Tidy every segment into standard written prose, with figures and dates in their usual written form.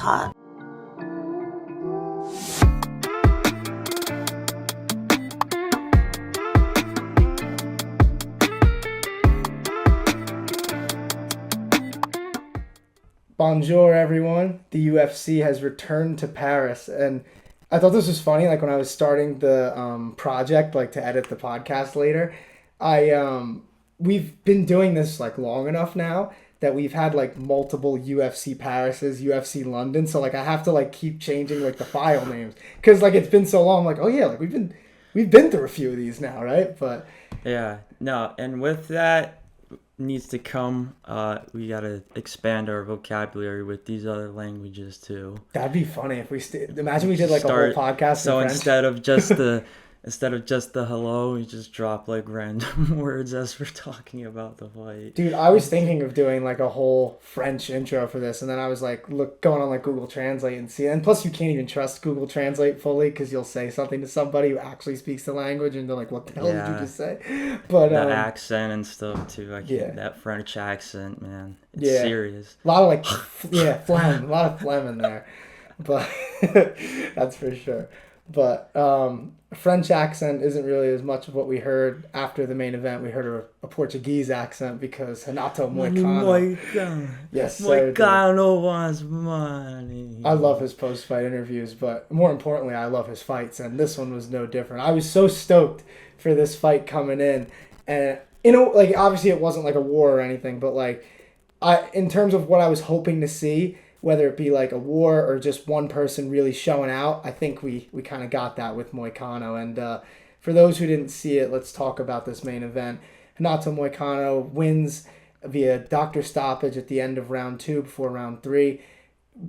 hot. Bonjour, everyone. The UFC has returned to Paris, and I thought this was funny. Like when I was starting the project, like to edit the podcast later, we've been doing this like long enough now that we've had like multiple UFC Parises, UFC London. So like I have to like keep changing like the file names because like it's been so long. I'm like, oh yeah, like we've been through a few of these now, right? But yeah, no, and with that needs to come, we gotta expand our vocabulary with these other languages too. That'd be funny if we imagine we did like a whole podcast so in French. instead of just the hello, we just drop like random words as we're talking about the fight. Dude, I was thinking of doing like a whole French intro for this, and then I was like, going on like Google Translate and see. And plus, you can't even trust Google Translate fully because you'll say something to somebody who actually speaks the language, and they're like, "What the hell did you just say?" But that accent and stuff too. That French accent, man, it's serious. A lot of like, phlegm, a lot of phlegm in there, but that's for sure. But French accent isn't really as much of what we heard after the main event. We heard a Portuguese accent because Renato Moicano. Yes, Moicano wants money. I love his post-fight interviews, but more importantly, I love his fights, and this one was no different. I was so stoked for this fight coming in, and like obviously it wasn't like a war or anything, but like in terms of what I was hoping to see, whether it be like a war or just one person really showing out, I think we kind of got that with Moicano. And for those who didn't see it, let's talk about this main event. Renato Moicano wins via doctor stoppage at the end of round 2 before round 3.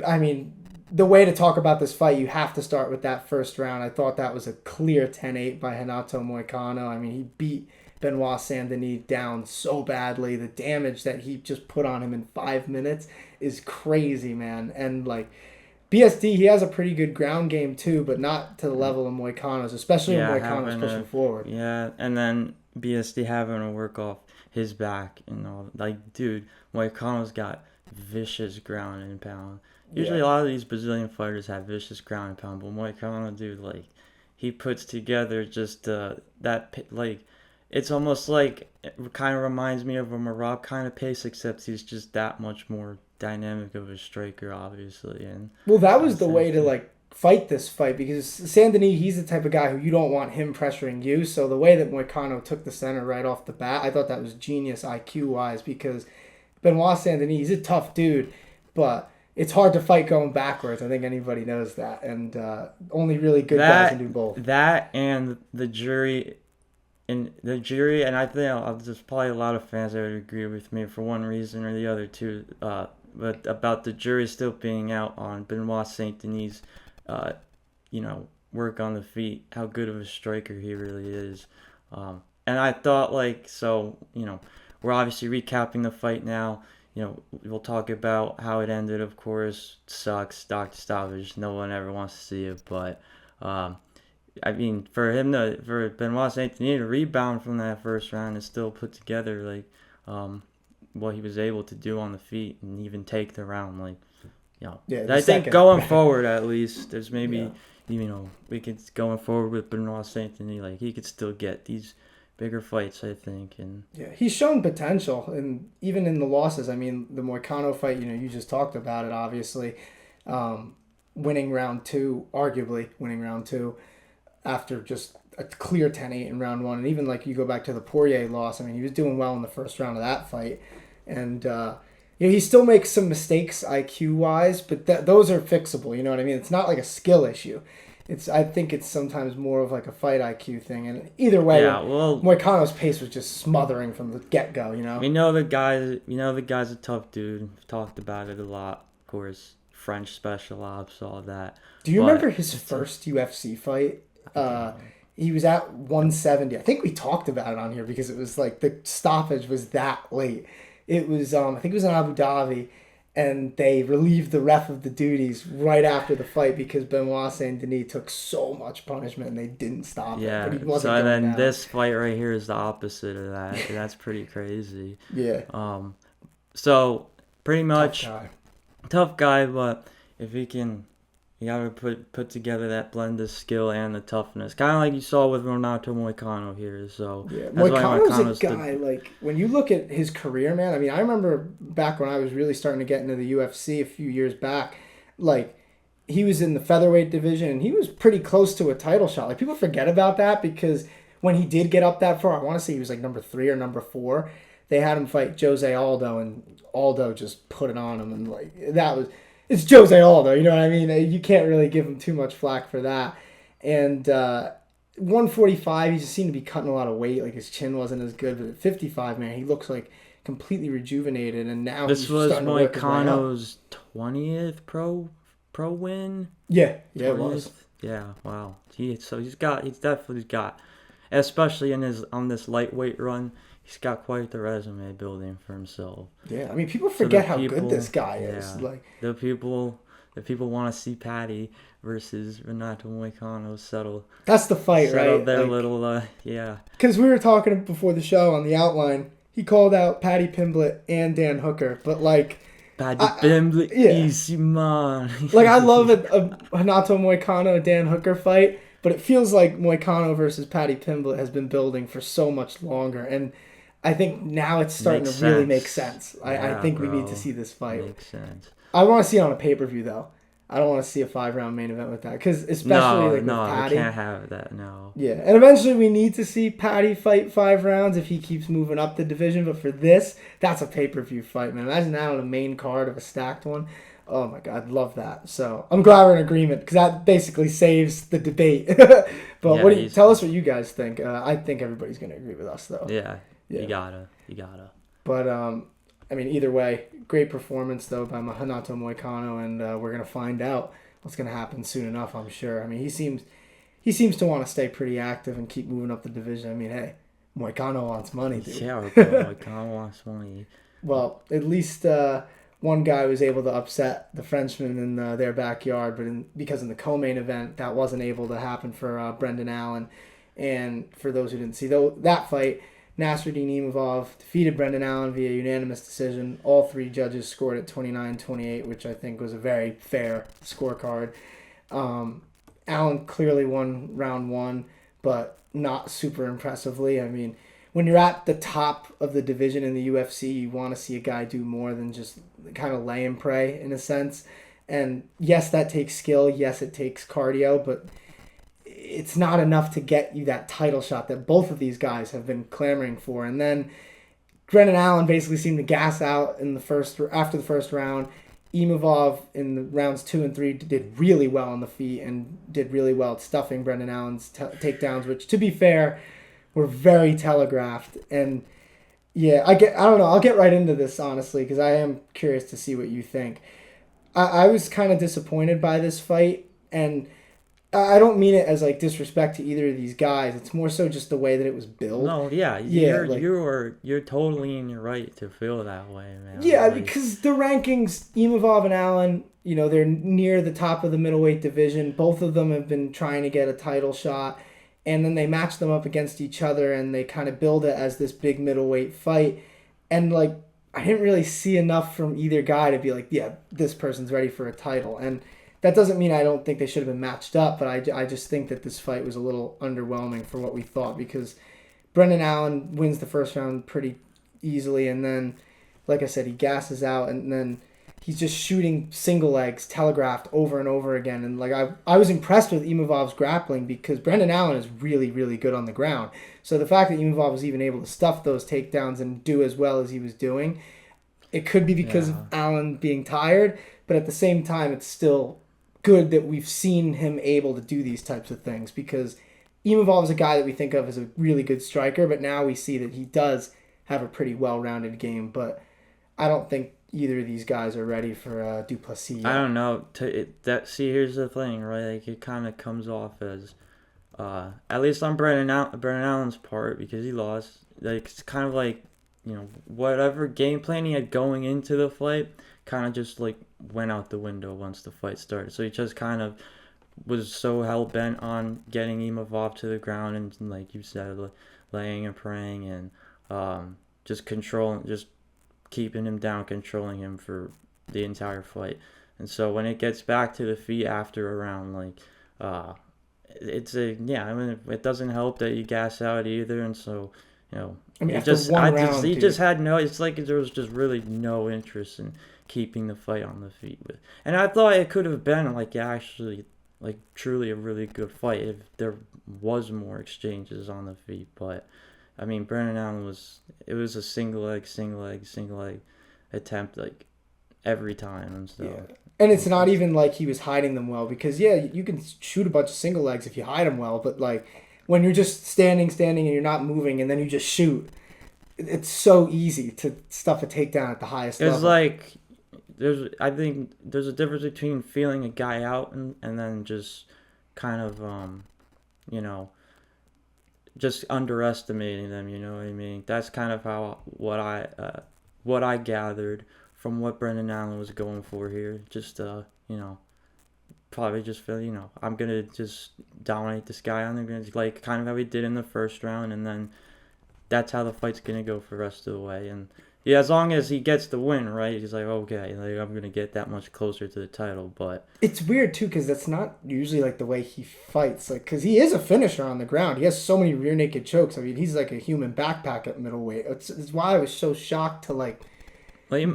I mean, the way to talk about this fight, you have to start with that first round. I thought that was a clear 10-8 by Renato Moicano. I mean, he beat Benoit Saint-Denis down so badly. The damage that he just put on him in 5 minutes is crazy, man. And like BSD, he has a pretty good ground game too, but not to the level of Moicano's, especially when Moicano's pushing forward. Yeah, and then BSD having to work off his back and all. Like, dude, Moicano's got vicious ground and pound. Usually a lot of these Brazilian fighters have vicious ground and pound, but Moicano, dude, like, he puts together just that, like, it's almost like, it kind of reminds me of a Marab kind of pace, except he's just that much more dynamic of a striker, obviously. And well, that was the way to like fight this fight, because Saint-Denis, he's the type of guy who you don't want him pressuring you. So the way that Moicano took the center right off the bat, I thought that was genius IQ-wise, because Benoit Saint-Denis, he's a tough dude, but it's hard to fight going backwards. I think anybody knows that, and only really good guys can do both. That and the jury. And I think there's probably a lot of fans that would agree with me for one reason or the other too. But about the jury still being out on Benoit Saint-Denis, work on the feet, how good of a striker he really is. And I thought we're obviously recapping the fight now. We'll talk about how it ended. Of course, sucks, doctor stoppage. No one ever wants to see it, but. I mean, for Benoit Saint-Denis to rebound from that first round and still put together what he was able to do on the feet and even take the round, I think going forward at least, there's maybe we could going forward with Benoit Saint-Denis, he could still get these bigger fights, I think. And he's shown potential, and even in the losses. I mean, the Moicano fight, you just talked about it, obviously, winning round 2, arguably winning round 2. After just a clear 10-8 in round 1. And even you go back to the Poirier loss, I mean, he was doing well in the first round of that fight. And, he still makes some mistakes IQ-wise, but those are fixable, you know what I mean? It's not like a skill issue. I think it's sometimes more of like a fight IQ thing. And either way, Moicano's pace was just smothering from the get-go, We know the guy's a tough dude. We've talked about it a lot, of course. French special ops, all that. Do you remember his first UFC fight? He was at 170. I think we talked about it on here because it was the stoppage was that late. It was I think it was in Abu Dhabi, and they relieved the ref of the duties right after the fight because Benoit Saint-Denis took so much punishment and they didn't stop it. But he wasn't going down. This fight right here is the opposite of that. That's pretty crazy. Yeah. So pretty much tough guy, but if he can, you gotta put together that blend of skill and the toughness, kind of like you saw with Renato Moicano here. So Yeah, that's why Moicano's Moicano's a guy, like, when you look at his career, man, I mean, I remember back when I was really starting to get into the UFC a few years back, like, he was in the featherweight division, and he was pretty close to a title shot. Like, people forget about that because when he did get up that far, I want to say he was, like, number 3 or number 4, they had him fight Jose Aldo, and Aldo just put it on him, and, like, that was... It's Jose Aldo, you know what I mean? You can't really give him too much flack for that. And 145, he just seemed to be cutting a lot of weight. Like his chin wasn't as good. But at 55, man, he looks like completely rejuvenated. And now This he's was starting to work his way up. Moicano's 20th pro win. Yeah, it 20th? was. Yeah, wow. He's definitely got, especially on this lightweight run, he's got quite the resume building for himself. Yeah, I mean, people forget how good this guy is. Yeah, Like the people want to see Patty versus Renato Moicano settle. That's the fight, settle right? Their like, little yeah. Because we were talking before the show on the outline. He called out Patty Pimblett and Dan Hooker, but like. Patty Pimblett, yeah. easy man. Like I love a Renato Moicano Dan Hooker fight, but it feels like Moicano versus Patty Pimblett has been building for so much longer, and I think now it's starting to really make sense. I think we need to see this fight. Makes sense. I want to see it on a pay-per-view though. I don't want to see a 5-round main event with that because especially with Patty. We can't have that. No. Yeah, and eventually we need to see Patty fight 5 rounds if he keeps moving up the division. But for this, that's a pay-per-view fight, man. Imagine that on a main card of a stacked one. Oh my God, love that. So I'm glad we're in agreement because that basically saves the debate. But yeah, tell us what you guys think. I think everybody's gonna agree with us though. Yeah. You gotta. But I mean, either way, great performance though by Renato Moicano, and we're gonna find out what's gonna happen soon enough. I'm sure. I mean, he seems to want to stay pretty active and keep moving up the division. I mean, hey, Moicano wants money, dude. Yeah, Moicano wants money. Well, at least one guy was able to upset the Frenchman in their backyard, but because in the co-main event that wasn't able to happen for Brendan Allen. And for those who didn't see that fight, Nasruddin Imavov defeated Brendan Allen via unanimous decision. All 3 judges scored at 29-28, which I think was a very fair scorecard. Allen clearly won round 1, but not super impressively. I mean, when you're at the top of the division in the UFC, you want to see a guy do more than just kind of lay and pray in a sense. And yes, that takes skill. Yes, it takes cardio, but it's not enough to get you that title shot that both of these guys have been clamoring for. And then Brendan Allen basically seemed to gas out after the first round. Imavov in the rounds 2 and 3 did really well on the feet and did really well at stuffing Brendan Allen's takedowns, which, to be fair, were very telegraphed. And yeah, I don't know. I'll get right into this honestly because I am curious to see what you think. I was kind of disappointed by this fight, and I don't mean it as like disrespect to either of these guys. It's more so just the way that it was built. No, yeah, you're totally in your right to feel that way, man. Yeah, because the rankings, Imavov and Allen, they're near the top of the middleweight division. Both of them have been trying to get a title shot, and then they match them up against each other, and they kind of build it as this big middleweight fight. And like, I didn't really see enough from either guy to be like, yeah, this person's ready for a title. And that doesn't mean I don't think they should have been matched up, but I just think that this fight was a little underwhelming for what we thought because Brendan Allen wins the first round pretty easily, and then, like I said, he gasses out, and then he's just shooting single legs, telegraphed over and over again. And like I was impressed with Imavov's grappling because Brendan Allen is really, really good on the ground. So the fact that Imavov was even able to stuff those takedowns and do as well as he was doing, it could be because of Allen being tired, but at the same time, it's still good that we've seen him able to do these types of things because Imavov is a guy that we think of as a really good striker, but now we see that he does have a pretty well-rounded game. But I don't think either of these guys are ready for Duplessis yet. I don't know. Here's the thing, right? Like it kind of comes off as, at least on Brendan Allen's part because he lost. Like it's kind of like whatever game plan he had going into the fight kind of just like went out the window once the fight started. So he just kind of was so hell-bent on getting Imavov to the ground and, like you said, laying and praying and just keeping him down, controlling him for the entire fight. And so when it gets back to the feet after a round, like, it's a yeah. I mean, it doesn't help that you gas out either, and so you know, I mean, after one round, he dude. just had no. It's like there was just really no interest in keeping the fight on the feet. And I thought it could have been like actually like truly a really good fight if there was more exchanges on the feet. But I mean, Brendan Allen it was a single leg attempt like every time, and so. Yeah. And it's not even like he was hiding them well, because yeah, you can shoot a bunch of single legs if you hide them well, but like when you're just standing and you're not moving and then you just shoot, it's so easy to stuff a takedown at the highest level. It's like I think there's a difference between feeling a guy out and then just kind of you know, just underestimating them, you know what I mean? That's kind of how what I gathered from what Brendan Allen was going for here. Just you know, probably just feel, you know, I'm gonna just dominate this guy on the ground, like kind of how he did in the first round, and then that's how the fight's gonna go for the rest of the way. And yeah, as long as he gets the win, right? He's like, okay, like I'm gonna get that much closer to the title. But it's weird too, because that's not usually like the way he fights. Like, because he is a finisher on the ground. He has so many rear naked chokes. I mean, he's like a human backpack at middleweight. It's why I was so shocked to like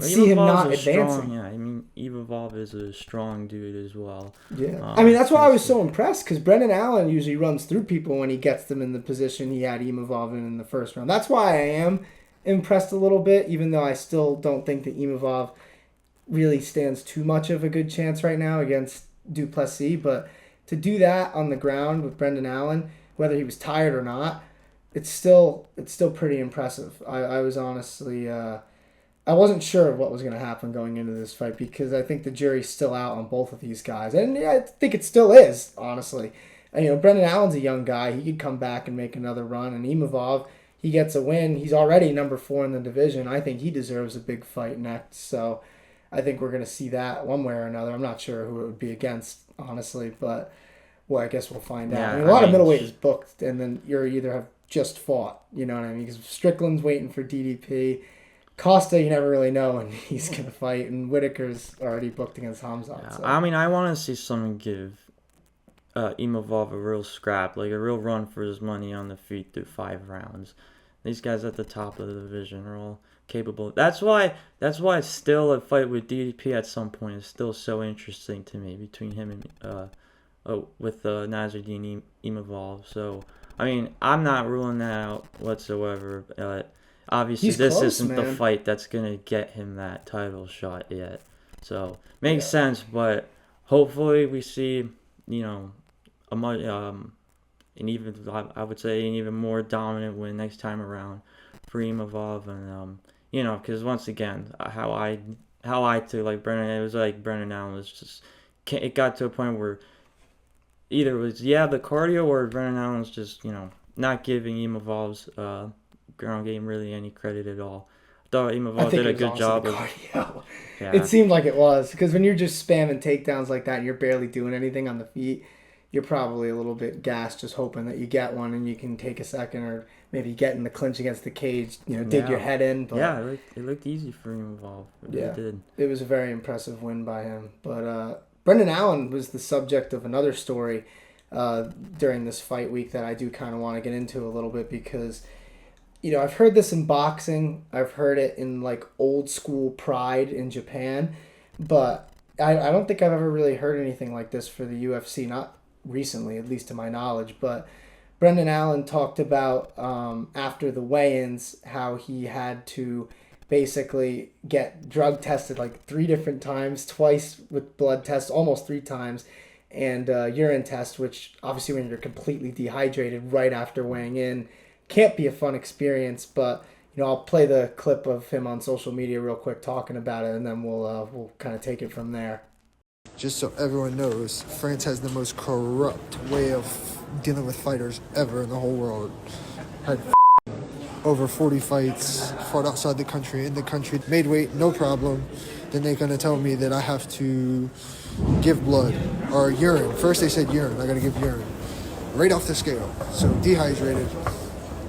see him not advancing. Yeah, I mean, Imavov is a strong dude as well. Yeah, I mean that's why I was so impressed, because Brendan Allen usually runs through people when he gets them in the position he had Imavov in the first round. That's why I am impressed a little bit, even though I still don't think that Imavov really stands too much of a good chance right now against Duplessis. But to do that on the ground with Brendan Allen, whether he was tired or not, it's still pretty impressive. I was honestly. I wasn't sure of what was going to happen going into this fight, because I think the jury's still out on both of these guys. And yeah, I think it still is, honestly. And, you know, Brendan Allen's a young guy. He could come back and make another run. And Imavov, he gets a win. He's already number 4 in the division. I think he deserves a big fight next. So I think we're going to see that one way or another. I'm not sure who it would be against, honestly. But, well, I guess we'll find out. I mean, a lot of middleweight is booked, and then you either have just fought. You know what I mean? Because Strickland's waiting for DDP. Costa, you never really know when he's going to fight, and Whitaker's already booked against Hamzat. Yeah, so. I mean, I want to see someone give Imavov a real scrap, like a real run for his money on the feet through 5 rounds. These guys at the top of the division are all capable. That's why still a fight with DDP at some point is still so interesting to me, between him and with Nasruddin Imavov. So, I mean, I'm not ruling that out whatsoever. Obviously, He's this close, isn't man. the fight that's going to get him that title shot yet. So, makes sense, but hopefully we see, you know, an even, I would say, an even more dominant win next time around for Imavov. And, you know, because once again, how I took, like, Brendan, it was like Brendan Allen was just, it got to a point where either it was, the cardio, or Brendan Allen was just, you know, not giving Imavov's, ground game really any credit at all. I thought Imavov did a good job of cardio. Yeah. It seemed like it was, because when you're just spamming takedowns like that and you're barely doing anything on the feet, you're probably a little bit gassed, just hoping that you get one and you can take a second, or maybe get in the clinch against the cage, you know, dig your head in. But yeah, it looked easy for Imavov. It did. It was a very impressive win by him. But Brendan Allen was the subject of another story during this fight week that I do kind of want to get into a little bit, because you know, I've heard this in boxing. I've heard it in, like, old school Pride in Japan. But I don't think I've ever really heard anything like this for the UFC. Not recently, at least to my knowledge. But Brendan Allen talked about, after the weigh-ins, how he had to basically get drug tested, like, 3 different times. Twice with blood tests, almost 3 times. And urine test, which obviously when you're completely dehydrated right after weighing in, can't be a fun experience. But you know, I'll play the clip of him on social media real quick talking about it, and then we'll kind of take it from there. Just so everyone knows, France has the most corrupt way of dealing with fighters ever in the whole world. Had over 40 fights, fought outside the country, in the country, made weight, no problem. Then they're gonna tell me that I have to give blood or urine. First they said urine, I gotta give urine. Right off the scale. So dehydrated.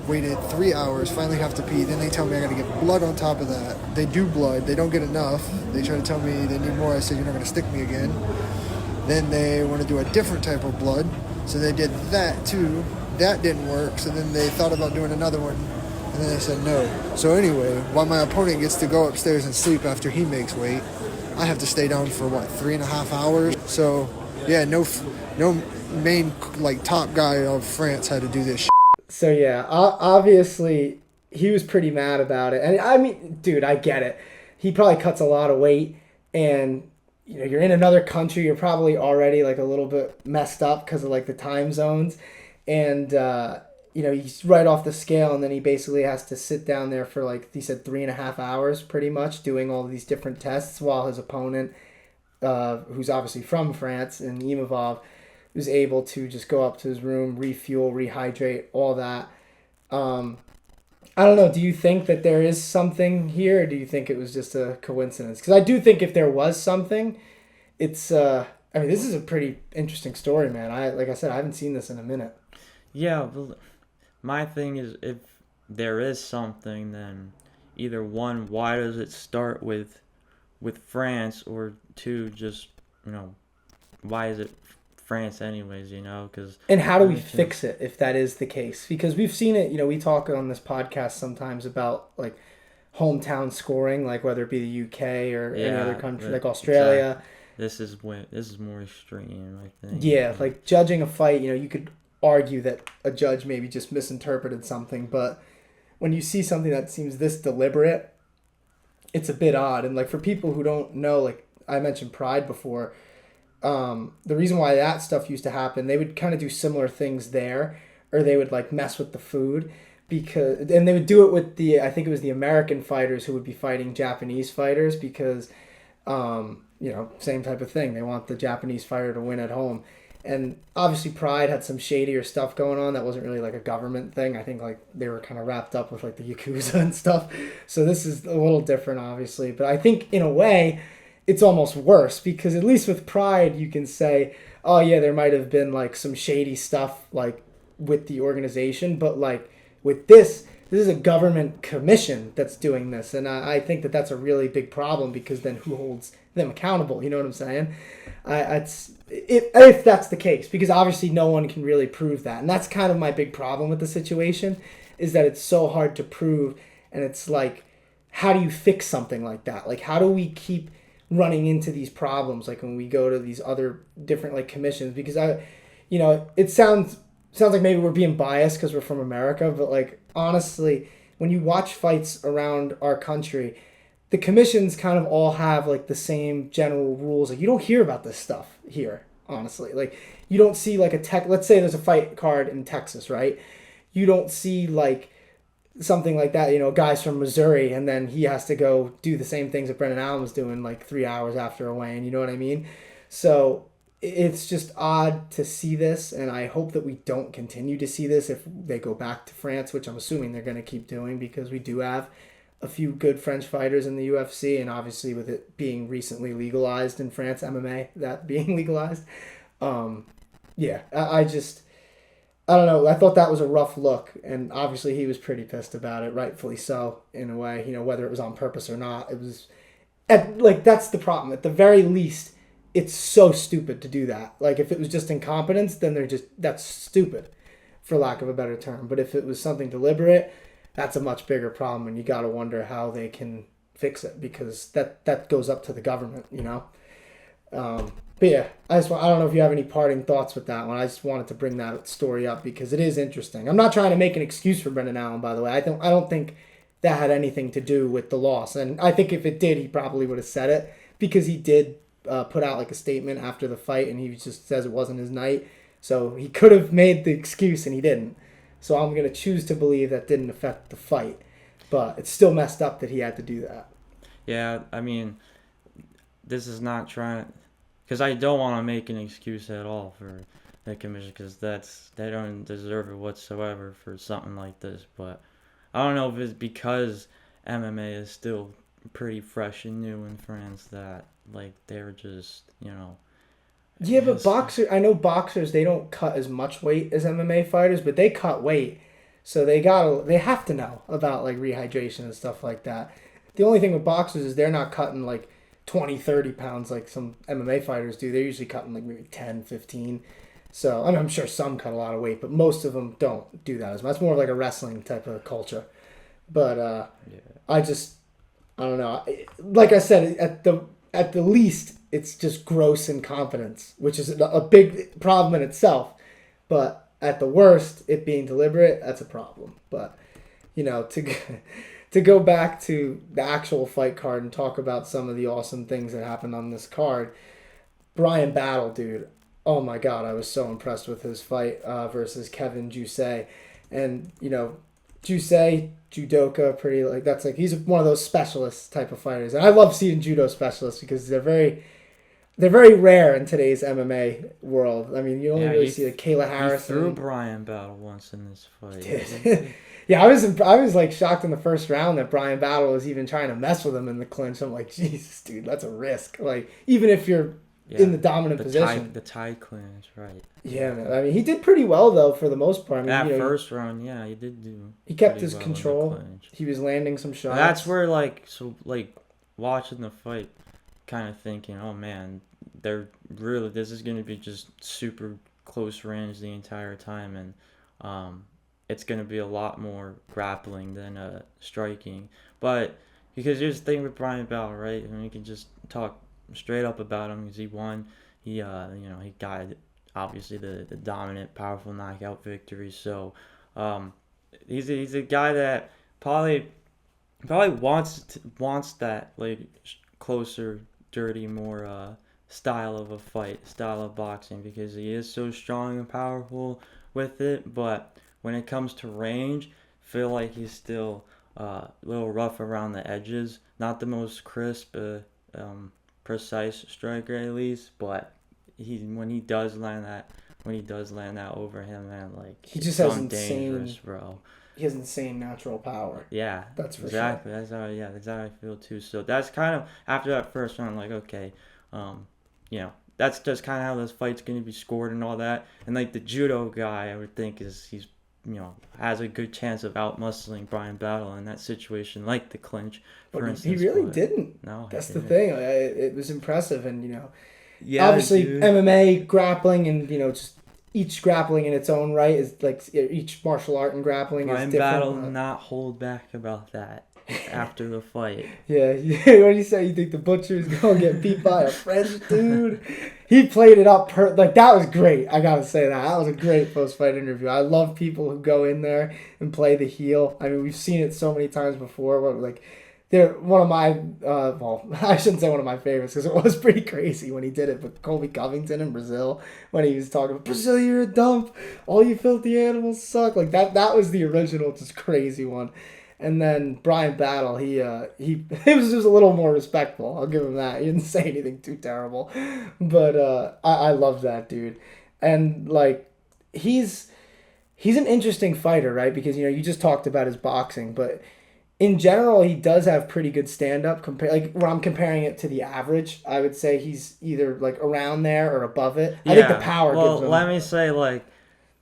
Waited 3 hours, finally have to pee. Then they tell me I got to get blood on top of that. They do blood. They don't get enough. They try to tell me they need more. I said, you're not going to stick me again. Then they want to do a different type of blood. So they did that too. That didn't work. So then they thought about doing another one. And then they said no. So anyway, while my opponent gets to go upstairs and sleep after he makes weight, I have to stay down for 3.5 hours. So yeah, no main top guy of France had to do this shit. So yeah, obviously he was pretty mad about it. And I mean, dude, I get it. He probably cuts a lot of weight, and you're in another country. You're probably already a little bit messed up because of the time zones, and he's right off the scale, and then he basically has to sit down there for he said 3.5 hours, pretty much doing all these different tests, while his opponent, who's obviously from France, and Imavov, was able to just go up to his room, refuel, rehydrate, all that. I don't know. Do you think that there is something here, or do you think it was just a coincidence? Because I do think if there was something, it's. This is a pretty interesting story, man. Like I said, I haven't seen this in a minute. Yeah, but my thing is, if there is something, then either one, why does it start with France, or two, just why is it France anyways, because... And how do we fix it if that is the case? Because we've seen it, we talk on this podcast sometimes about hometown scoring, whether it be the UK or any other country, like Australia. Exactly. This is more extreme, I think. Yeah, judging a fight, you could argue that a judge maybe just misinterpreted something, but when you see something that seems this deliberate, it's a bit odd. And for people who don't know, I mentioned Pride before. The reason why that stuff used to happen, they would kind of do similar things there, or they would mess with the food, and they would do it with I think it was the American fighters who would be fighting Japanese fighters, because same type of thing. They want the Japanese fighter to win at home. And obviously Pride had some shadier stuff going on that wasn't really a government thing. I think they were kind of wrapped up with the Yakuza and stuff. So this is a little different, obviously. But I think in a way it's almost worse, because at least with Pride you can say, oh yeah, there might have been some shady stuff with the organization, but with this is a government commission that's doing this, and I think that that's a really big problem, because then who holds them accountable? You know what I'm saying? If that's the case, because obviously no one can really prove that, and that's kind of my big problem with the situation, is that it's so hard to prove, and it's how do you fix something like that? How do we keep running into these problems when we go to these other different commissions? Because it sounds like maybe we're being biased because we're from America, but honestly, when you watch fights around our country, the commissions kind of all have the same general rules. You don't hear about this stuff here, honestly. You don't see let's say there's a fight card in Texas, right? You don't see something like that, guys from Missouri, and then he has to go do the same things that Brendan Allen was doing 3 hours after a weigh-in, you know what I mean? So it's just odd to see this, and I hope that we don't continue to see this if they go back to France, which I'm assuming they're going to keep doing, because we do have a few good French fighters in the UFC, and obviously with it being recently legalized in France, MMA, that being legalized. I don't know. I thought that was a rough look, and obviously he was pretty pissed about it, rightfully so, in a way. Whether it was on purpose or not, it was that's the problem. At the very least, it's so stupid to do that. If it was just incompetence, then that's stupid, for lack of a better term. But if it was something deliberate, that's a much bigger problem, and you got to wonder how they can fix it, because that goes up to the government, But yeah, I don't know if you have any parting thoughts with that one. I just wanted to bring that story up because it is interesting. I'm not trying to make an excuse for Brendan Allen, by the way. I don't think that had anything to do with the loss. And I think if it did, he probably would have said it, because he did put out a statement after the fight, and he just says it wasn't his night. So he could have made the excuse, and he didn't. So I'm going to choose to believe that didn't affect the fight. But it's still messed up that he had to do that. Yeah, this is not trying... Because I don't want to make an excuse at all for the commission, because they don't deserve it whatsoever for something like this. But I don't know if it's because MMA is still pretty fresh and new in France that they're just Yeah, but I know boxers, they don't cut as much weight as MMA fighters, but they cut weight. So they have to know about like rehydration and stuff like that. The only thing with boxers is they're not cutting like 20, 30 pounds like some MMA fighters do. They're usually cutting like maybe 10, 15. So I mean, I'm sure some cut a lot of weight, but most of them don't do that as much. It's more like a wrestling type of culture. But I don't know. Like I said, at the least, it's just gross incompetence, which is a big problem in itself. But at the worst, it being deliberate, that's a problem. But, to go back to the actual fight card and talk about some of the awesome things that happened on this card, Brian Battle, dude. Oh my God, I was so impressed with his fight versus Kevin Jousset. And, Jousset, judoka, he's one of those specialist type of fighters. And I love seeing judo specialists because they're very rare in today's MMA world. I mean, you only really see Kayla Harrison. He threw Brian Battle once in this fight. Yeah, I was like shocked in the first round that Brian Battle was even trying to mess with him in the clinch. I'm like, Jesus, dude, that's a risk. Like, even if you're in the dominant position. The tie clinch, right. Yeah, man. I mean, he did pretty well, though, for the most part. I mean, first round, yeah, he did do. He kept his control. He was landing some shots. That's where, watching the fight, kind of thinking, oh, man, this is going to be just super close range the entire time, and it's going to be a lot more grappling than striking. But, because here's the thing with Brian Battle, right? I mean, you can just talk straight up about him because he won. He got obviously the dominant, powerful knockout victory. So he's a guy that probably wants that like closer, dirty, more style of a fight, style of boxing, because he is so strong and powerful with it. But when it comes to range, I feel like he's still a little rough around the edges. Not the most crisp, precise striker at least, but when he does land that over him, man, like he just has dangerous, bro. He has insane natural power. Yeah, that's for exactly. sure. That's how I feel too. So that's kind of after that first round, like okay, that's just kind of how this fight's going to be scored and all that. And like the judo guy, I would think he's has a good chance of out-muscling Brian Battle in that situation, like the clinch, for instance. He really didn't. No, that's the thing. It was impressive, and obviously dude. MMA grappling, and just each grappling in its own right is like each martial art and grappling Brian is different. Battle did not hold back about that after the fight. Yeah. What do you say? You think the butcher's gonna get beat by a French dude? He played it up that was great. I gotta say that was a great post-fight interview. I love people who go in there and play the heel. I mean, we've seen it so many times before. But they're one of my I shouldn't say one of my favorites because it was pretty crazy when he did it. But Colby Covington in Brazil, when he was talking about Brazil, you're a dump. All you filthy animals suck. Like that was the original, just crazy one. And then Brian Battle, he was just a little more respectful. I'll give him that. He didn't say anything too terrible, but I love that dude. And like he's an interesting fighter, right? Because you just talked about his boxing, but in general he does have pretty good stand up. When I'm comparing it to the average, I would say he's either like around there or above it. Yeah. I think the power. Gives him. Let me say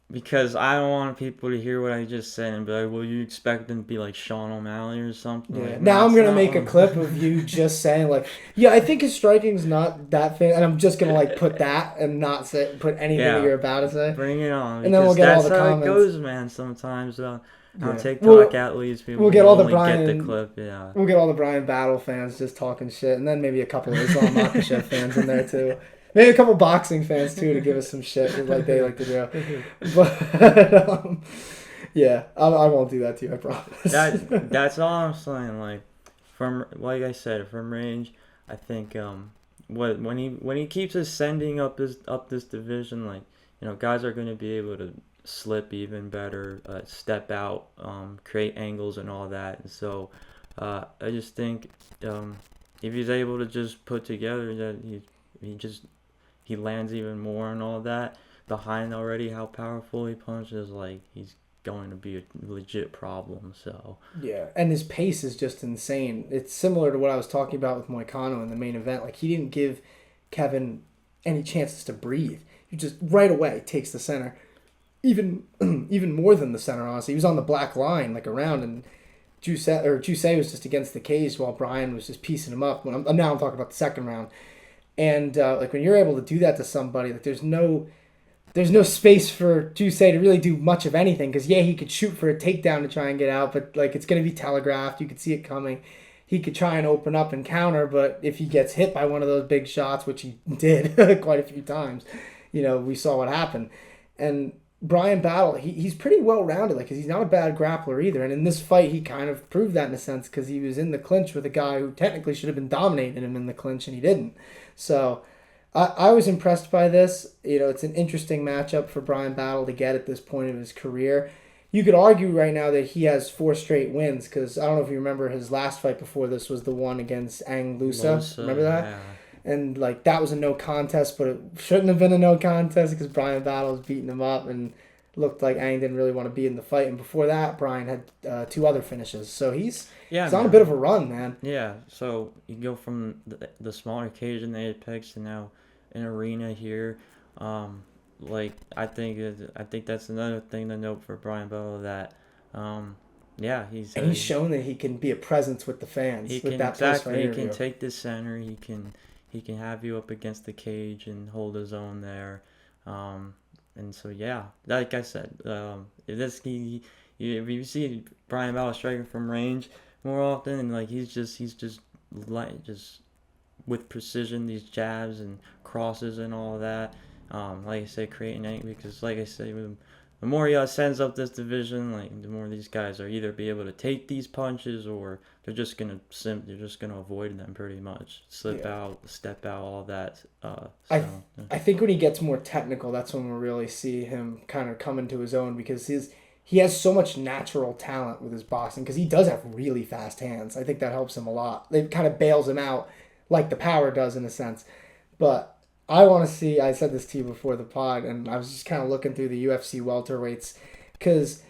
because I don't want people to hear what I just said and be like, well, you expect them to be like Sean O'Malley or something? Yeah. Now I'm going to make a clip of you just saying I think his striking's not that fan, and I'm just going to put that and not put anything that you're about to say. Bring it on. And then we'll get all the comments. That's how it goes, man, sometimes. On TikTok, at least, people get all the get the clip, yeah. We'll get all the Brian Battle fans just talking shit, and then maybe a couple of Islam Makhachev fans in there, too. Maybe a couple boxing fans, too, to give us some shit like they like to do. But, yeah, I won't do that to you, I promise. That's all I'm saying. From range, I think when he keeps ascending up this division, guys are going to be able to slip even better, step out, create angles and all that. And so I just think if he's able to just put together that he lands even more and all that, behind already how powerful he punches, he's going to be a legit problem. So yeah, and his pace is just insane. It's similar to what I was talking about with Moicano in the main event. He didn't give Kevin any chances to breathe. He just right away takes the center. even even more than the center, honestly. He was on the black line, like around, and Jousset was just against the cage while Brian was just piecing him up. Now I'm talking about the second round. And like when you're able to do that to somebody, like there's no space for Jousset to really do much of anything, because he could shoot for a takedown to try and get out, but like it's going to be telegraphed. You could see it coming. He could try and open up and counter, but if he gets hit by one of those big shots, which he did quite a few times, we saw what happened. And Brian Battle, he's pretty well-rounded, like, 'cause he's not a bad grappler either. And in this fight, he kind of proved that in a sense, because he was in the clinch with a guy who technically should have been dominating him in the clinch, and he didn't. So I was impressed by this. It's an interesting matchup for Brian Battle to get at this point of his career. You could argue right now that he has 4 straight wins, because I don't know if you remember his last fight before this was the one against Ang Lusa. Remember that? Yeah. And like that was a no contest, but it shouldn't have been a no contest because Brian Battle was beating him up and looked like Ang didn't really want to be in the fight. And before that, Brian had 2 other finishes. So he's on a bit of a run, man. Yeah, so you go from the smaller cage in the Apex to now an arena here. I think that's another thing to note for Brian Battle, that he's shown that he can be a presence with the fans. He can take the center. He can have you up against the cage and hold his own there. And so like I said, if you see Brian Battle striking from range more often, and like he's just with precision, these jabs and crosses and all of that. Like I say, creating angst, because like I say, the more he ascends up this division, like the more these guys are either be able to take these punches, or they're just gonna avoid them pretty much, step out, all that. I think when he gets more technical, that's when we'll really see him kind of come into his own, because he has so much natural talent with his boxing, because he does have really fast hands. I think that helps him a lot. It kind of bails him out like the power does in a sense, but. I want to see, I said this to you before the pod, and I was just kind of looking through the UFC welterweights, because,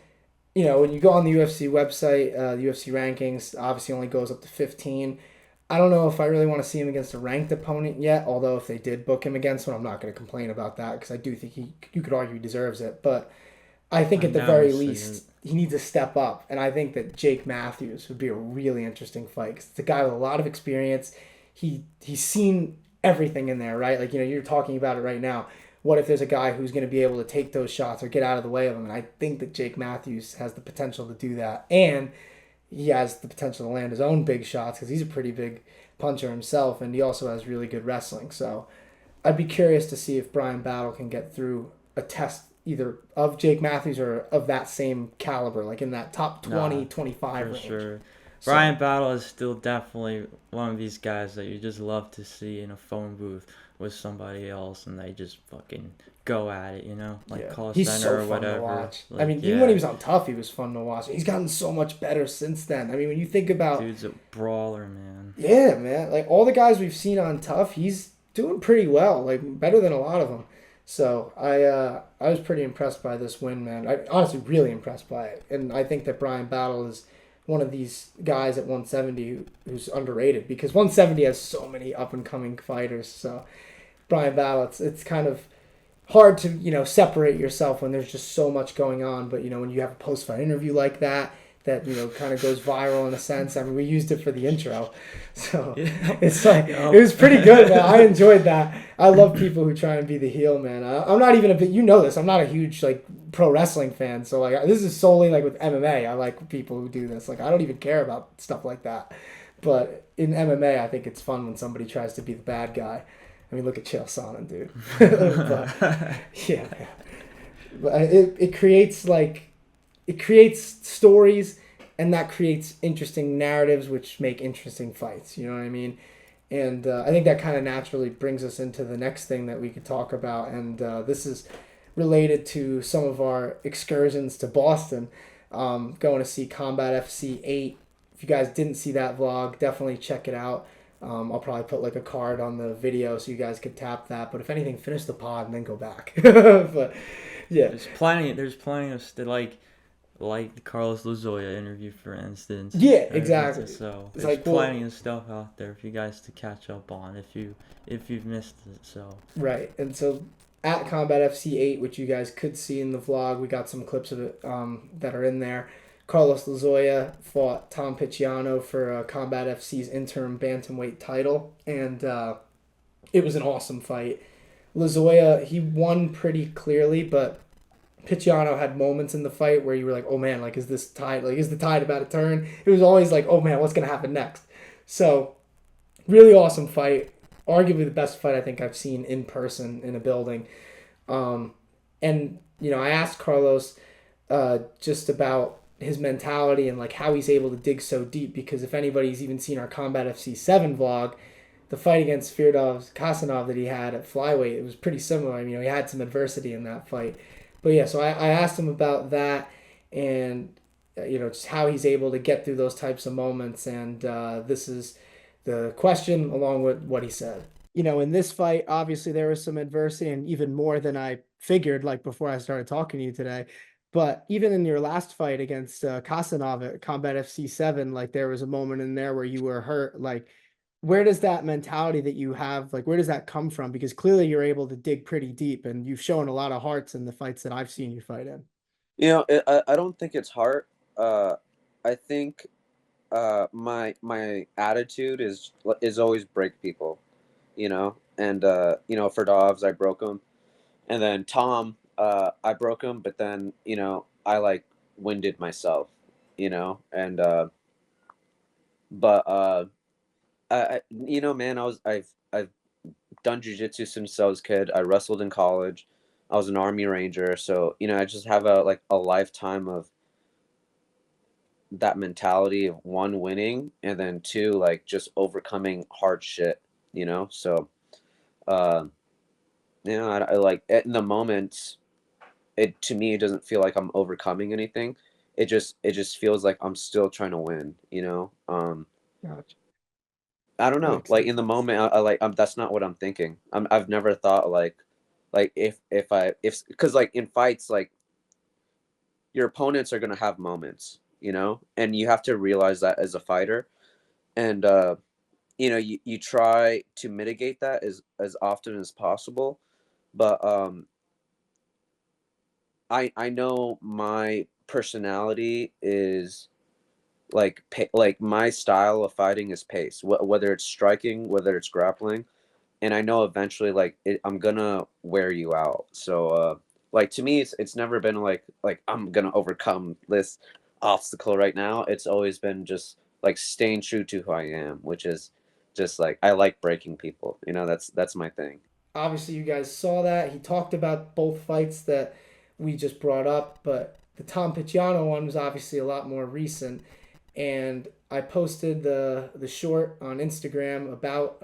when you go on the UFC website, the UFC rankings obviously only goes up to 15. I don't know if I really want to see him against a ranked opponent yet, although if they did book him against one, I'm not going to complain about that, because I do think you could argue he deserves it, but I think at the very least, he needs to step up, and I think that Jake Matthews would be a really interesting fight, because it's a guy with a lot of experience. He's seen everything in there, right? Like, you're talking about it right now. What if there's a guy who's going to be able to take those shots or get out of the way of them? And I think that Jake Matthews has the potential to do that. And he has the potential to land his own big shots, because he's a pretty big puncher himself, and he also has really good wrestling. So I'd be curious to see if Brian Battle can get through a test either of Jake Matthews or of that same caliber, like in that top 20, 25 range. Sure. Brian Battle is still definitely one of these guys that you just love to see in a phone booth with somebody else, and they just fucking go at it, call he's center so or fun whatever. To watch. Even when he was on Tough, he was fun to watch. He's gotten so much better since then. When you think about... Dude's a brawler, man. Yeah, man. Like, all the guys we've seen on Tough, he's doing pretty well. Like, better than a lot of them. So, I was pretty impressed by this win, man. I honestly really impressed by it. And I think that Brian Battle is one of these guys at 170 who's underrated, because 170 has so many up-and-coming fighters. So Brian Battle, it's kind of hard to separate yourself when there's just so much going on. But when you have a post-fight interview like that kind of goes viral in a sense. We used it for the intro, so it's like it was pretty good, man. I enjoyed that. I love people who try and be the heel, man. I'm not even this. I'm not a huge pro wrestling fan, so this is solely with MMA. I like people who do this. I don't even care about stuff like that, but in MMA, I think it's fun when somebody tries to be the bad guy. Look at Chael Sonnen, dude. But, yeah, but it creates stories, and that creates interesting narratives, which make interesting fights. You know what I mean? And I think that kind of naturally brings us into the next thing that we could talk about. And this is related to some of our excursions to Boston, going to see Combat FC 8. If you guys didn't see that vlog, definitely check it out. I'll probably put a card on the video so you guys could tap that. But if anything, finish the pod and then go back. But yeah, there's plenty of like the Carlos Lozoya interview, for instance. Yeah, exactly. So there's plenty of stuff out there for you guys to catch up on if you've missed it. So right, and so at Combat FC 8, which you guys could see in the vlog. We got some clips of it that are in there. Carlos Lozoya fought Tom Picciano for Combat FC's interim bantamweight title, and it was an awesome fight. Lozoya, he won pretty clearly, but Picciano had moments in the fight where you were like, oh man, like is this tide, like is the tide about to turn? It was always like, oh man, what's gonna happen next? So really awesome fight. Arguably the best fight I think I've seen in person in a building. And I asked Carlos just about his mentality and like how he's able to dig so deep, because if anybody's even seen our Combat FC 7 vlog, the fight against Firdov Kasanov that he had at flyweight, it was pretty similar. I mean, he had some adversity in that fight. But yeah, so I asked him about that and, just how he's able to get through those types of moments. And this is the question along with what he said. In this fight, obviously there was some adversity, and even more than I figured, like before I started talking to you today. But even in your last fight against Kasanov at Combat FC 7, like there was a moment in there where you were hurt. Like, where does that mentality that you have, like, where does that come from? Because clearly you're able to dig pretty deep, and you've shown a lot of hearts in the fights that I've seen you fight in. I don't think it's heart. I think my attitude is always break people, and for Dobbs I broke him, and then Tom I broke him, but then I like winded myself, and but man, I've done jujitsu since I was a kid. I wrestled in college. I was an Army Ranger, so I just have a lifetime of that mentality of one, winning, and then two, like just overcoming hard shit. So uh, I like in the moment. It to me it doesn't feel like I'm overcoming anything. It just feels like I'm still trying to win. Gotcha. I don't know. Makes Like sense. in the moment, that's not what I'm thinking. I've never thought like if because like in fights, like your opponents are gonna have moments, and you have to realize that as a fighter, and you try to mitigate that as often as possible, but I know my personality is like my style of fighting is pace, whether it's striking, whether it's grappling, and I know eventually I'm gonna wear you out. So like to me it's never been like I'm gonna overcome this obstacle right now. It's always been just like staying true to who I am, which is just like I like breaking people. That's my thing. Obviously, you guys saw that. He talked about both fights that we just brought up, but the Tom Picciano one was obviously a lot more recent. And I posted the short on Instagram about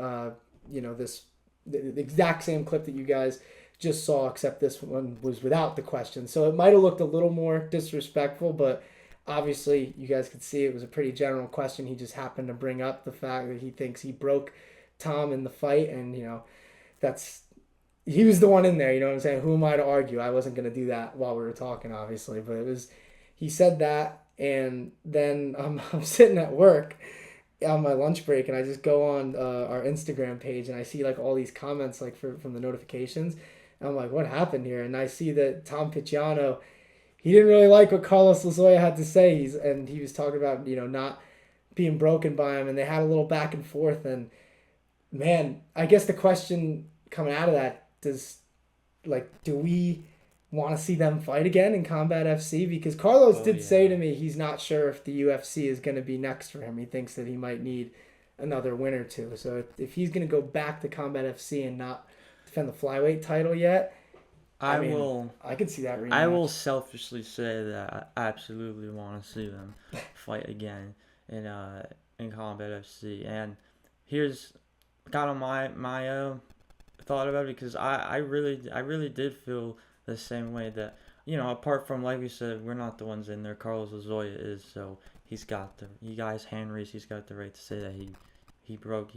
this the exact same clip that you guys just saw, except this one was without the question. So it might have looked a little more disrespectful, but obviously you guys could see it was a pretty general question. He just happened to bring up the fact that he thinks he broke Tom in the fight, and that's he was the one in there. You know what I'm saying? Who am I to argue? I wasn't gonna do that while we were talking, obviously, but it was he said that, and then I'm sitting at work on my lunch break, and I just go on our Instagram page, and I see like all these comments like from the notifications. And I'm like, what happened here? And I see that Tom Picciano, he didn't really like what Carlos Lozoya had to say. He was talking about not being broken by him, and they had a little back and forth. And man, I guess the question coming out of that do we want to see them fight again in Combat FC? Because Carlos did say to me he's not sure if the UFC is going to be next for him. He thinks that he might need another win or two. So if he's going to go back to Combat FC and not defend the flyweight title yet, I could see that rematch. I will selfishly say that I absolutely want to see them fight again in Combat FC. And here's kind of my thought about it, because I really did feel the same way that apart from, like we said, we're not the ones in there. Carlos Lozoya is, so he got hand raised. He's got the right to say that he broke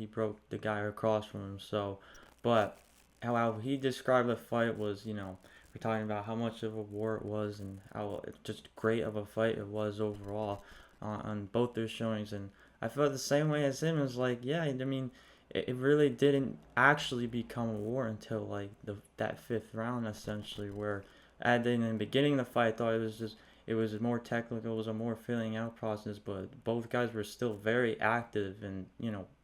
the guy across from him. So, but how he described the fight was, we're talking about how much of a war it was and how just great of a fight it was overall on both their showings. And I felt the same way as him. It was like, yeah, I mean, it really didn't actually become a war until like that fifth round essentially, where in the beginning of the fight I thought it was more technical, it was a more filling out process, but both guys were still very active and,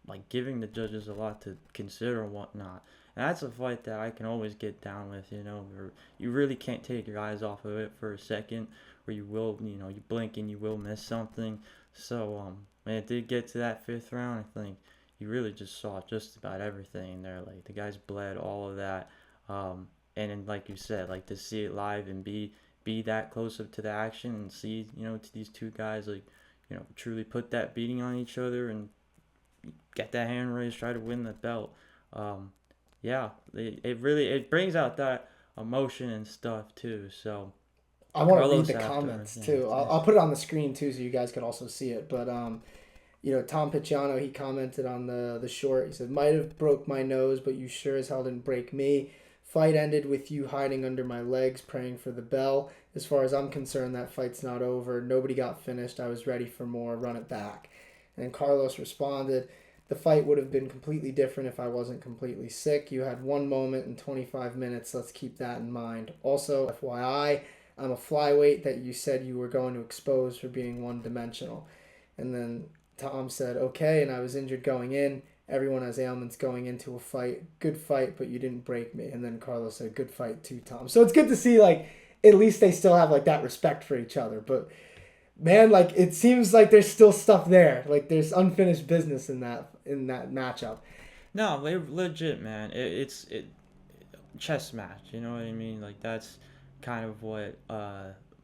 like giving the judges a lot to consider and whatnot. And that's a fight that I can always get down with, where you really can't take your eyes off of it for a second, or you will, you blink and you will miss something. So, when it did get to that fifth round, I think you really just saw just about everything there. Like, the guys bled, all of that. And then, like you said, like, to see it live and be that close up to the action and see, to these two guys, like, truly put that beating on each other and get that hand raised, try to win the belt. Yeah, it brings out that emotion and stuff too. So I want to read Carlos the after, comments yeah, too. I'll put it on the screen too, so you guys can also see it. But Tom Picciano, he commented on the short. He said, "Might have broke my nose, but you sure as hell didn't break me. Fight ended with you hiding under my legs, praying for the bell. As far as I'm concerned, that fight's not over. Nobody got finished. I was ready for more. Run it back." And Carlos responded, "The fight would have been completely different if I wasn't completely sick. You had one moment in 25 minutes. Let's keep that in mind. Also, FYI, I'm a flyweight that you said you were going to expose for being one-dimensional." And then Tom said, "Okay, and I was injured going in. Everyone has ailments going into a fight. Good fight, but you didn't break me." And then Carlos said, "Good fight too, Tom." So it's good to see, like, at least they still have, like, that respect for each other. But, man, like, it seems like there's still stuff there. Like, there's unfinished business in that matchup. No, legit, man. It's chess match. You know what I mean? Like, that's kind of what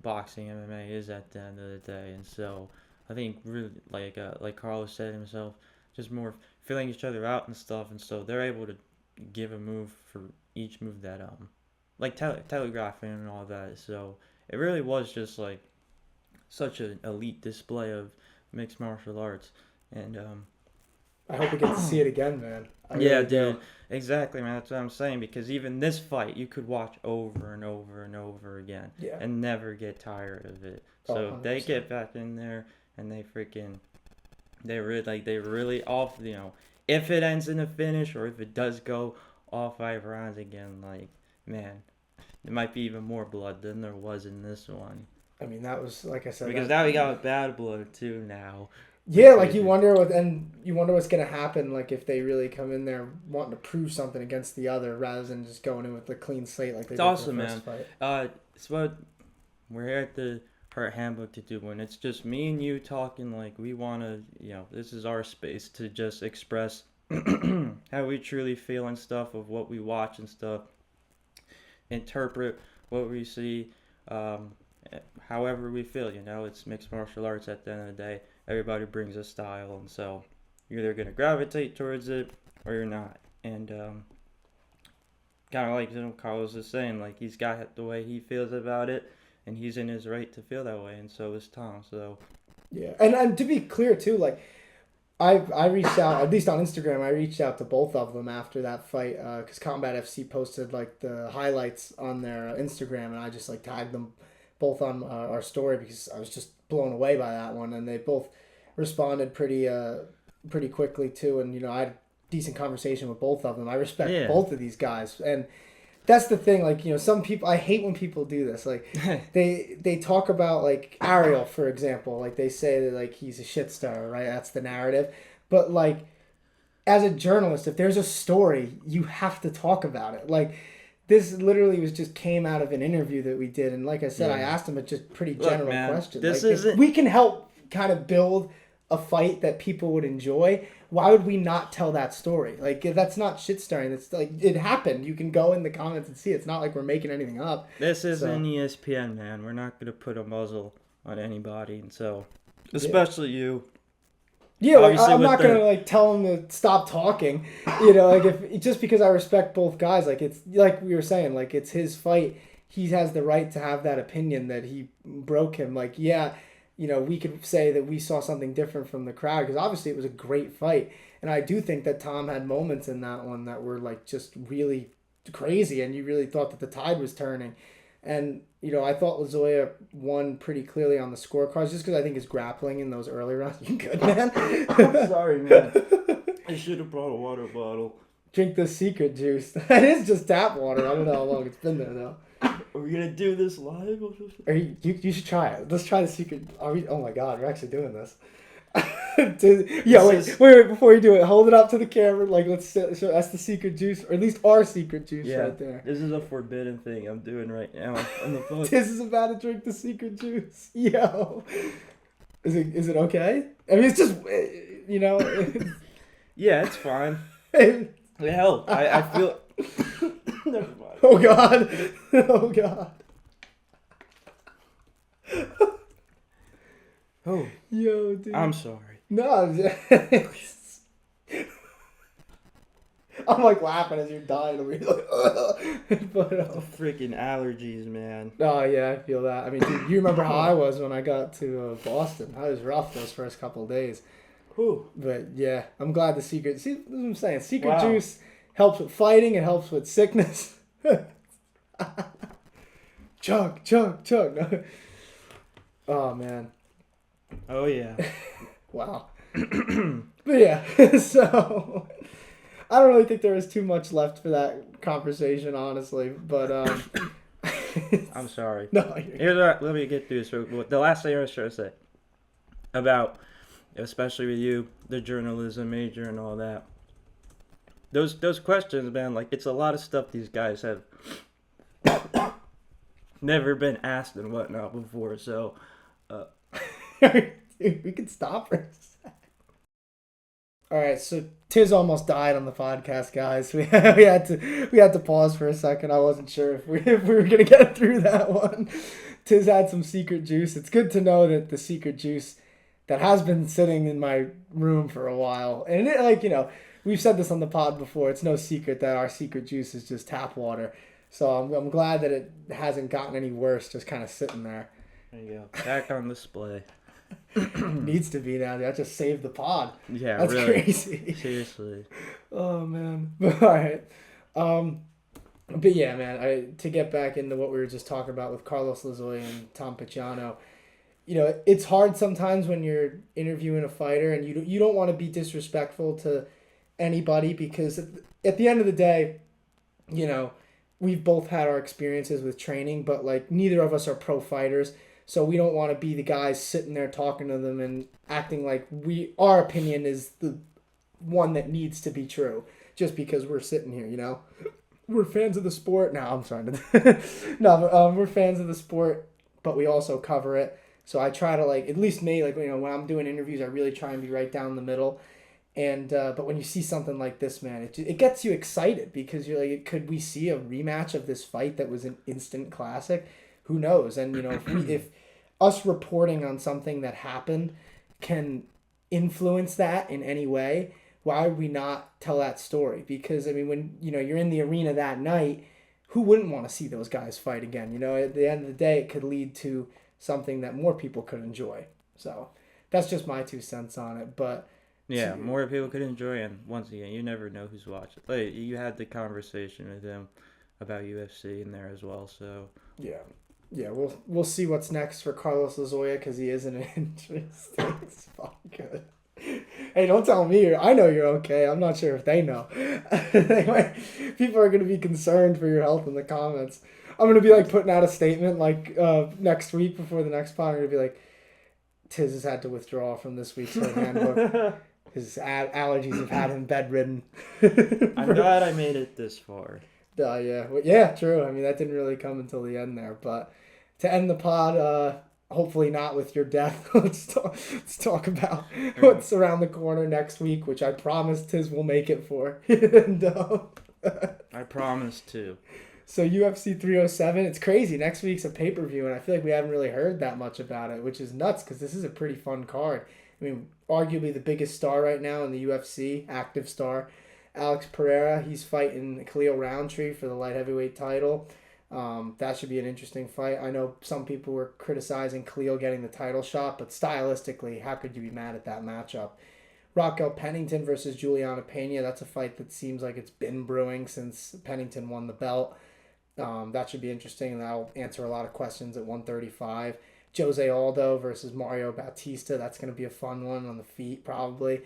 boxing MMA is at the end of the day. And so I think really, like Carlos said himself, just more filling each other out and stuff. And so they're able to give a move for each move that like telegraphing and all that. So it really was just like such an elite display of mixed martial arts. And I hope we get to see it again, man. yeah, dude. Exactly, man. That's what I'm saying. Because even this fight, you could watch over and over and over again, and never get tired of it. So if they get back in there and they really off. If it ends in a finish or if it does go all 5 rounds again, like, man, there might be even more blood than there was in this one. I mean, that was, like I said, because now we got bad blood too now. Yeah, like you wonder what's gonna happen, like if they really come in there wanting to prove something against the other rather than just going in with a clean slate like they did awesome, in the first fight. It's what we're here at the Hurt Handbook to do. When it's just me and you talking, like we want to, this is our space to just express how we truly feel and stuff of what we watch and stuff, interpret what we see, however we feel. It's mixed martial arts at the end of the day. Everybody brings a style, and so you're either going to gravitate towards it or you're not. And kind of like Carlos is saying, like, he's got the way he feels about it, and he's in his right to feel that way, and so is Tom. So yeah, and to be clear too, like I reached out, at least on Instagram, I reached out to both of them after that fight because Combat FC posted like the highlights on their Instagram, and I just like tagged them both on our story because I was just blown away by that one, and they both responded pretty quickly too. And I had a decent conversation with both of them. I respect both of these guys, and that's the thing. Like some people, I hate when people do this. Like they talk about like Ariel, for example. Like they say that like he's a shit star, right? That's the narrative. But like as a journalist, if there's a story, you have to talk about it. Like. This literally just came out of an interview that we did, and like I said, I asked him a just pretty general question. This like, isn't... If we can help kind of build a fight that people would enjoy, why would we not tell that story? Like that's not shit starring. It's like it happened. You can go in the comments and see. It's not like we're making anything up. This isn't ESPN, man. We're not gonna put a muzzle on anybody, and so especially you. Yeah, like, I'm not gonna like tell him to stop talking, like if just because I respect both guys, like it's like we were saying, like it's his fight, he has the right to have that opinion that he broke him. Like we could say that we saw something different from the crowd because obviously it was a great fight, and I do think that Tom had moments in that one that were like just really crazy, and you really thought that the tide was turning. And, I thought Lozoya won pretty clearly on the scorecards just because I think his grappling in those early rounds. You good, man? I'm sorry, man. I should have brought a water bottle. Drink the secret juice. That is just tap water. I don't know how long it's been there though. Are we gonna do this live? Or you should try it. Let's try the secret. Oh my god, we're actually doing this. Wait, before you do it, hold it up to the camera. Like, let's show that's the secret juice, or at least our secret juice right there. This is a forbidden thing I'm doing right now on the phone. This is about to drink the secret juice. Yo. Is it okay? I mean, it's just, you know. Yeah, it's fine. It helped. I feel... Never mind. Oh, God. Oh, God. Oh. Yo, dude. I'm sorry. No. I'm like laughing as you're dying over here. Like, but, freaking allergies, man. Oh, yeah, I feel that. I mean, dude, you remember how I was when I got to Boston. I was rough those first couple of days. Whew. But, yeah, I'm glad the secret... See, that's what I'm saying. Secret juice helps with fighting. It helps with sickness. Chug. No. Oh, man. Oh, yeah. Wow. But, yeah, so... I don't really think there is too much left for that conversation, honestly. But I'm sorry. No, let me get through this. So, the last thing I was trying to say about, especially with you, the journalism major and all that. Those questions, man. Like, it's a lot of stuff these guys have never been asked and whatnot before. So, dude, we can stop for a sec. All right, so Tiz almost died on the podcast, guys. We had to pause for a second. I wasn't sure if we were gonna get through that one. Tiz had some secret juice. It's good to know that the secret juice that has been sitting in my room for a while, and it, we've said this on the pod before. It's no secret that our secret juice is just tap water. So I'm glad that it hasn't gotten any worse, just kind of sitting there. There you go. Back on display. Needs to be now. I just saved the pod. Yeah, that's really. Crazy. Seriously. Oh man. But, all right. But yeah, man. To get back into what we were just talking about with Carlos Lozoya and Tom Picciano, it's hard sometimes when you're interviewing a fighter and you don't want to be disrespectful to anybody, because at the end of the day, we've both had our experiences with training, but like neither of us are pro fighters. So we don't want to be the guys sitting there talking to them and acting like our opinion is the one that needs to be true just because we're sitting here, We're fans of the sport. No, I'm sorry. No, we're fans of the sport, but we also cover it. So I try to, at least me, when I'm doing interviews, I really try and be right down the middle. And but when you see something like this, man, it gets you excited because you're like, could we see a rematch of this fight that was an instant classic? Who knows? And, if us reporting on something that happened can influence that in any way, why would we not tell that story? Because, I mean, when, you're in the arena that night, who wouldn't want to see those guys fight again? At the end of the day, it could lead to something that more people could enjoy. So that's just my 2 cents on it. But yeah, more people could enjoy, and once again, you never know who's watching. Like, you had the conversation with him about UFC in there as well, so yeah, we'll see what's next for Carlos Lozoya, because he is an interesting spot. Good. Hey, don't tell me I know you're okay. I'm not sure if they know. People are going to be concerned for your health in the comments. I'm going to be putting out a statement next week before the next pod. I'm going to be like, Tiz has had to withdraw from this week's handbook. His allergies have had him bedridden. I'm glad I made it this far. Yeah, true. I mean, that didn't really come until the end there. But to end the pod, hopefully not with your death, let's talk about what's around the corner next week, which I promise Tiz will make it for. And, I promise too. So UFC 307, it's crazy. Next week's a pay-per-view, and I feel like we haven't really heard that much about it, which is nuts because this is a pretty fun card. I mean, arguably the biggest star right now in the UFC, active star, Alex Pereira. He's fighting Khalil Roundtree for the light heavyweight title. That should be an interesting fight. I know some people were criticizing Khalil getting the title shot, but stylistically, how could you be mad at that matchup? Raquel Pennington versus Juliana Pena. That's a fight that seems like it's been brewing since Pennington won the belt. That should be interesting, and that'll answer a lot of questions at 135. Jose Aldo versus Mario Bautista. That's going to be a fun one on the feet, probably.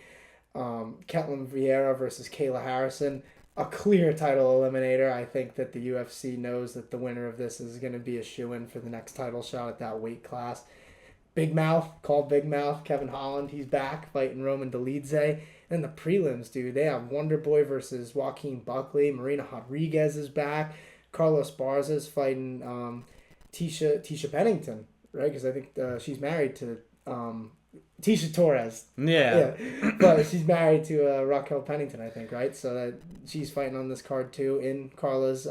Ketlin Vieira versus Kayla Harrison. A clear title eliminator. I think that the UFC knows that the winner of this is going to be a shoo-in for the next title shot at that weight class. Big Mouth, called Big Mouth, Kevin Holland, he's back fighting Roman Dolidze. And the prelims, dude, they have Wonder Boy versus Joaquin Buckley. Marina Rodriguez is back. Carlos Barza is fighting Tisha Pennington, right? Because I think she's married to Tisha Torres. Yeah. But she's married to Raquel Pennington, I think, right? So that she's fighting on this card too in Carla's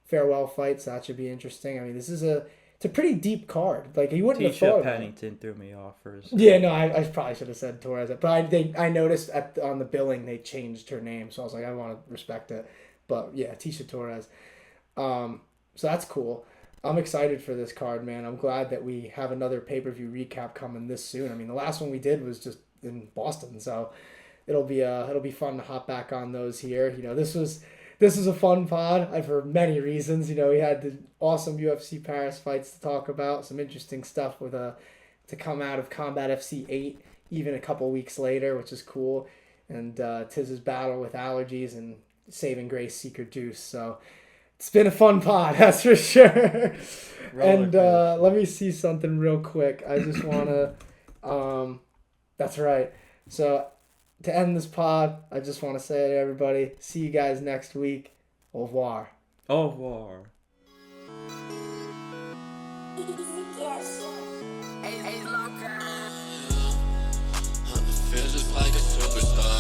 farewell fight. So that should be interesting. I mean, it's a pretty deep card. Like, you wouldn't have thought Tisha of it. Pennington threw me off first. Yeah, no, I probably should have said Torres. But I noticed on the billing they changed her name, so I was like, I want to respect it. But yeah, Tisha Torres. So that's cool. I'm excited for this card, man. I'm glad that we have another pay-per-view recap coming this soon. I mean, the last one we did was just in Boston, so it'll be fun to hop back on those here. You know, this was a fun pod for many reasons. You know, we had the awesome UFC Paris fights to talk about, some interesting stuff with to come out of Combat FC 8 even a couple weeks later, which is cool. And Tiz's battle with allergies and saving Grace Secret Juice. So it's been a fun pod, that's for sure. And let me see something real quick. I just want to, that's right. So to end this pod, I just want to say to everybody, see you guys next week. Au revoir. Au revoir. Feel just like a superstar.